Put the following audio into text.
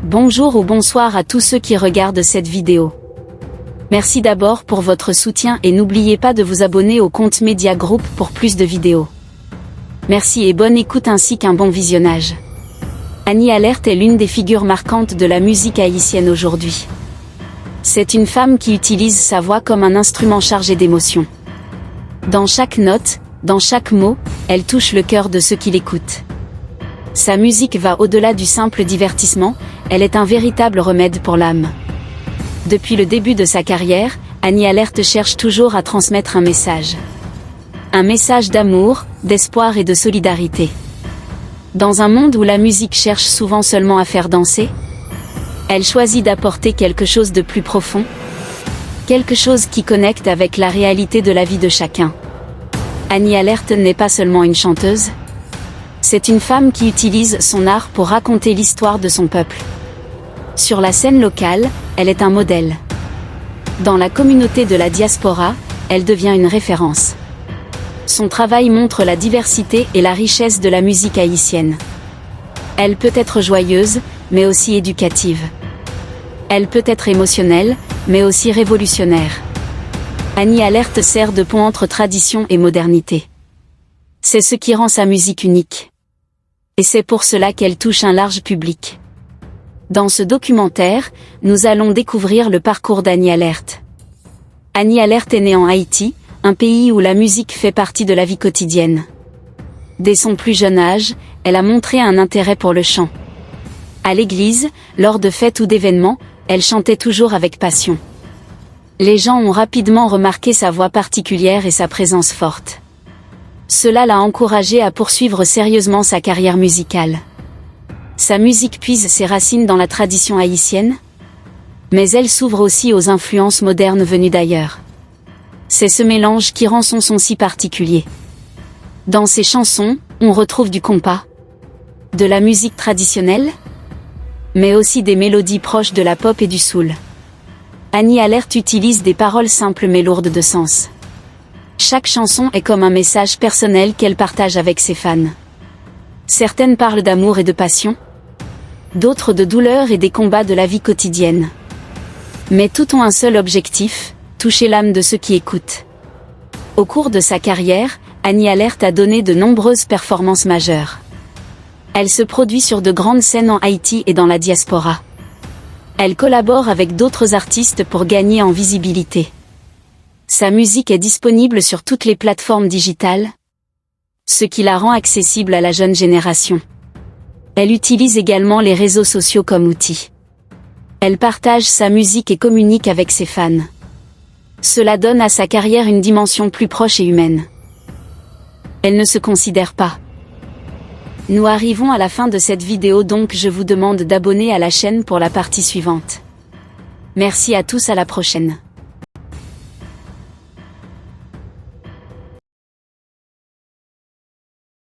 Bonjour ou bonsoir à tous ceux qui regardent cette vidéo. Merci d'abord pour votre soutien et n'oubliez pas de vous abonner au compte Media Group pour plus de vidéos. Merci et bonne écoute ainsi qu'un bon visionnage. Annie Alert est l'une des figures marquantes de la musique haïtienne aujourd'hui. C'est une femme qui utilise sa voix comme un instrument chargé d'émotions. Dans chaque note, dans chaque mot, elle touche le cœur de ceux qui l'écoutent. Sa musique va au-delà du simple divertissement, elle est un véritable remède pour l'âme. Depuis le début de sa carrière, Annie Alert cherche toujours à transmettre un message. Un message d'amour, d'espoir et de solidarité. Dans un monde où la musique cherche souvent seulement à faire danser, elle choisit d'apporter quelque chose de plus profond, quelque chose qui connecte avec la réalité de la vie de chacun. Annie Alert n'est pas seulement une chanteuse, c'est une femme qui utilise son art pour raconter l'histoire de son peuple. Sur la scène locale, elle est un modèle. Dans la communauté de la diaspora, elle devient une référence. Son travail montre la diversité et la richesse de la musique haïtienne. Elle peut être joyeuse, mais aussi éducative. Elle peut être émotionnelle, mais aussi révolutionnaire. Annie Alert sert de pont entre tradition et modernité. C'est ce qui rend sa musique unique. Et c'est pour cela qu'elle touche un large public. Dans ce documentaire, nous allons découvrir le parcours d'Annie Alert. Annie Alert est née en Haïti, un pays où la musique fait partie de la vie quotidienne. Dès son plus jeune âge, elle a montré un intérêt pour le chant. À l'église, lors de fêtes ou d'événements, elle chantait toujours avec passion. Les gens ont rapidement remarqué sa voix particulière et sa présence forte. Cela l'a encouragée à poursuivre sérieusement sa carrière musicale. Sa musique puise ses racines dans la tradition haïtienne, mais elle s'ouvre aussi aux influences modernes venues d'ailleurs. C'est ce mélange qui rend son son si particulier. Dans ses chansons, on retrouve du compas, de la musique traditionnelle, mais aussi des mélodies proches de la pop et du soul. Annie Alert utilise des paroles simples mais lourdes de sens. Chaque chanson est comme un message personnel qu'elle partage avec ses fans. Certaines parlent d'amour et de passion, d'autres de douleur et des combats de la vie quotidienne. Mais toutes ont un seul objectif, toucher l'âme de ceux qui écoutent. Au cours de sa carrière, Annie Alert a donné de nombreuses performances majeures. Elle se produit sur de grandes scènes en Haïti et dans la diaspora. Elle collabore avec d'autres artistes pour gagner en visibilité. Sa musique est disponible sur toutes les plateformes digitales, ce qui la rend accessible à la jeune génération. Elle utilise également les réseaux sociaux comme outil. Elle partage sa musique et communique avec ses fans. Cela donne à sa carrière une dimension plus proche et humaine. Elle ne se considère pas. Nous arrivons à la fin de cette vidéo, donc je vous demande d'abonner à la chaîne pour la partie suivante. Merci à tous, à la prochaine.